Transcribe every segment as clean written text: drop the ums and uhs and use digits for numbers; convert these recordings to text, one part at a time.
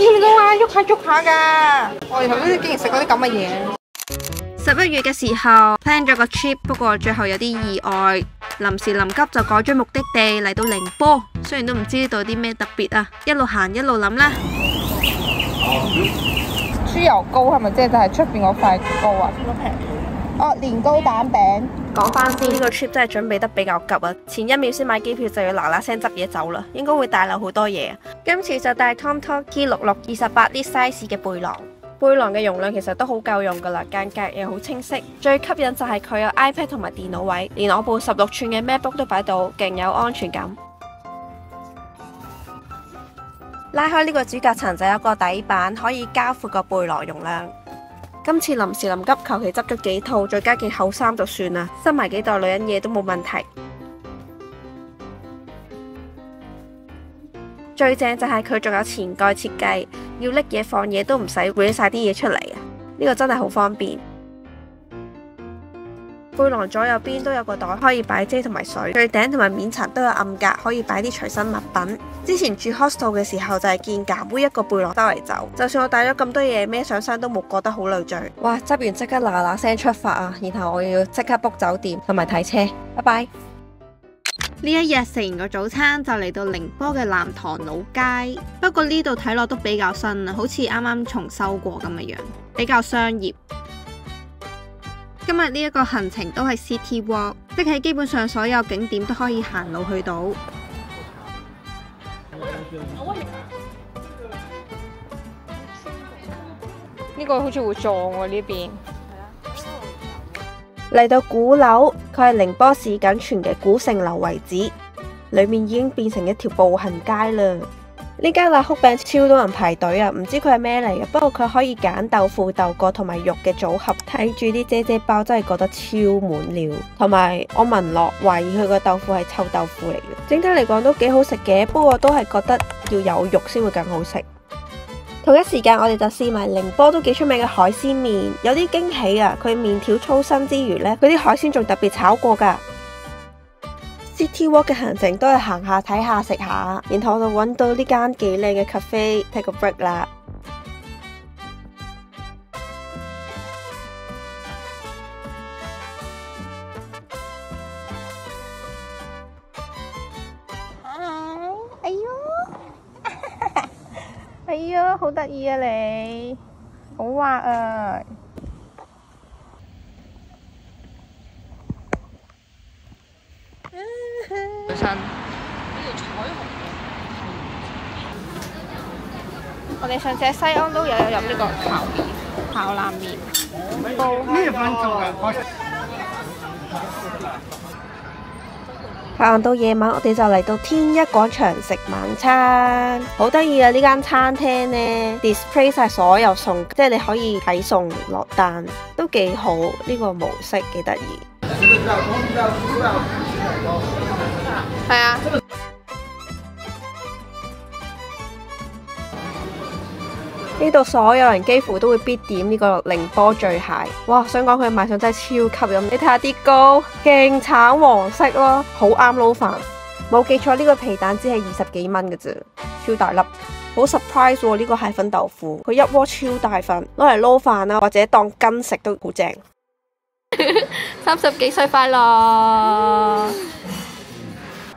見到啊，喐下喐下㗎。我哋頭先竟然食嗰啲咁嘅嘢。11月嘅時候 plan 咗個 trip， 不過最後有啲意外，臨時臨急就改咗目的地嚟到寧波。雖然都唔知道有啲咩特別啊，一路行一路諗啦。豬油膏係咪即係就係出邊嗰塊膏啊？邊個平？哦，年糕蛋餅。講翻先，呢個 trip 真係準備得比較急啊！前1秒先買機票就要嗱嗱聲執嘢走啦，應該會帶漏好多嘢。今次就帶 TomTom T66 28 lit size 嘅背囊。背囊嘅容量其實都好夠用噶啦，間隔又好清晰。最吸引就係佢有 iPad 同埋電腦位，連我部16寸嘅 MacBook 都擺到，勁有安全感。拉開呢個主隔層就有個底板，可以加闊個背囊容量。今次臨時臨急，求其執咗幾套，再加件厚衫就算啦，塞埋幾袋女人嘢都冇問題。最正就係佢仲有前蓋設計，要拎嘢放嘢都唔使搲晒啲嘢出嚟啊！呢個真係好方便。背囊左右邊都有個袋可以擺遮同埋水，最頂同埋面層都有暗格，可以擺啲隨身物品。之前住 hostel 嘅時候就係見㗎妹一個背囊兜嚟走，就算我帶咗咁多嘢孭上身都冇覺得好累贅。哇！執完即刻嗱嗱聲出發啊！然後我要即刻 book 酒店同埋睇車，拜拜。呢一日食完個早餐就嚟到寧波嘅南塘老街，不過呢度睇落都比較新啊，好似啱啱重修過咁嘅樣，比較商業。今日呢一個行程都係 City Walk， 即係基本上所有景點都可以行路去到。呢個好似會撞喎呢邊。嚟到鼓樓，佢係寧波市僅存嘅古城樓遺址，裏面已經變成一條步行街啦。呢間辣哭餅超多人排隊啊，唔知佢係咩嚟嘅，不過佢可以揀豆腐、豆角同埋肉嘅組合，睇住啲姐姐包真係覺得超滿料，同埋我聞落懷疑佢個豆腐係臭豆腐嚟嘅。整體嚟講都幾好食嘅，不過都係覺得要有肉先會更好食。同一時間我哋就試埋寧波都幾出名嘅海鮮麵，有啲驚喜啊！佢麵條粗身之餘呢，佢啲海鮮仲特別炒過㗎。City Walk 嘅行程都係行下睇下食下，然後我就揾到呢間幾靚嘅 cafe take a break 啦。哎呦，哎呦，好得意啊你，好滑啊！本身我哋上次喺西安都有飲呢個烤冷麵。咩飯做㗎？行到夜晚，我哋就嚟到天一廣場食晚餐，好得意啊！呢間餐廳呢 display 晒所有餸，即係你可以睇餸落單，都幾好。呢個模式幾得意。係啊。呢度所有人幾乎都會必點呢個寧波醉蟹，哇！想講佢賣相真係超級飲，你睇下啲膏，勁橙黃色咯，好啱撈飯。冇記錯呢個皮蛋只係20幾蚊嘅啫，超大粒，好 surprise 喎！呢個蟹粉豆腐，佢一鍋超大份，攞嚟撈飯啦，或者當羹食都好正。30幾歲快樂！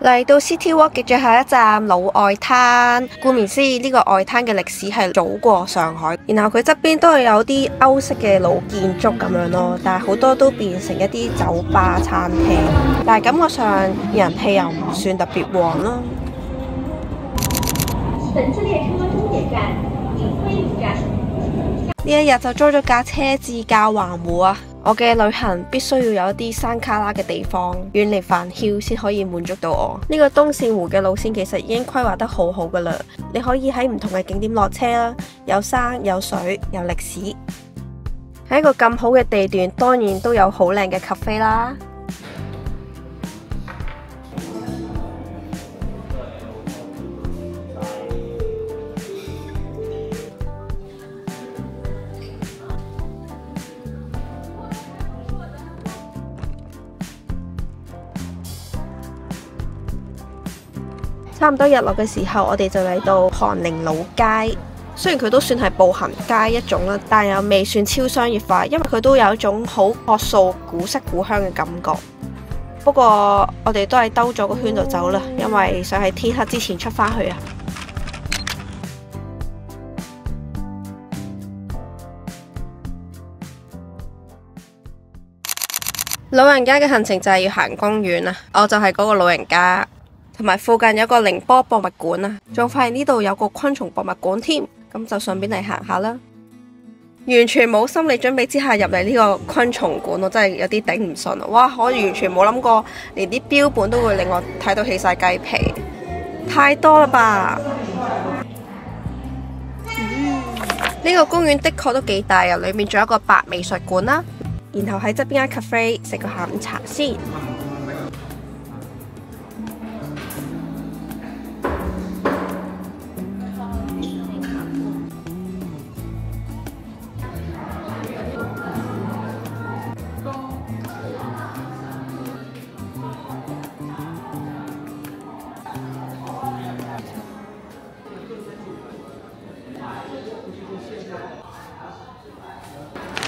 嚟到 City Walk 嘅最後一站老外灘，顧名思義呢個外灘嘅歷史係早過上海，然後佢側邊都係有啲歐式嘅老建築咁樣咯，但係好多都變成一啲酒吧餐廳，但係感覺上人氣又唔算特別旺咯。呢一日就租咗架車自駕環湖啊！我嘅旅行必須要有一啲山卡拉嘅地方，遠離煩囂先可以滿足到我。呢個東線湖嘅路線其實已經規劃得好好噶啦，你可以喺唔同嘅景點落車啦，有山有水有歷史。喺一個咁好嘅地段，當然都有好靚嘅咖啡啦。差唔多日落嘅時候，我哋就嚟到韓寧老街。雖然佢都算係步行街一種啦，但又未算超商業化，因為佢都有一種好樸素、古色古香嘅感覺。不過我哋都係兜咗個圈就走啦，因為想喺天黑之前出返去啊。老人家嘅行程就係要行公園啊，我就係嗰個老人家，同埋附近有個寧波博物館啊，仲發現呢度有個昆蟲博物館添，咁就順便嚟行下啦。完全冇心理準備之下入嚟呢個昆蟲館，我真係有啲頂唔順啊！哇，我完全冇諗過，連啲標本都會令我睇到起晒雞皮，太多啦吧！呢個公園的確都幾大啊，裏面仲有一個白美術館啦。然後喺側邊間 cafe 食個下午茶先。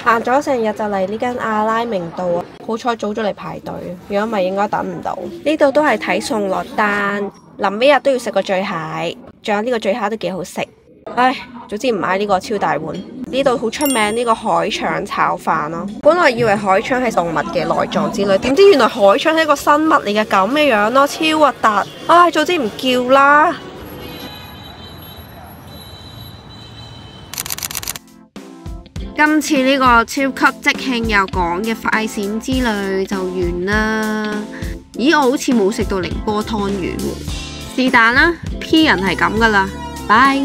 行咗成日就嚟呢間阿拉明道啊！好彩早咗嚟排隊，如果唔係應該等唔到。呢度都係睇餸落單，臨尾日都要食個醉蟹，仲有呢個醉蝦都幾好食。唉，早知唔買呢個超大碗。呢度好出名呢個海腸炒飯咯。本來以為海腸係動物嘅內臟之類，點知原來海腸係一個生物嚟嘅咁嘅樣咯，超核突！唉，早知唔叫啦。今次呢個超級即興又講嘅快閃之旅就完啦。咦，我好似冇食到寧波湯圓喎。是但啦，P 人係咁噶啦，拜。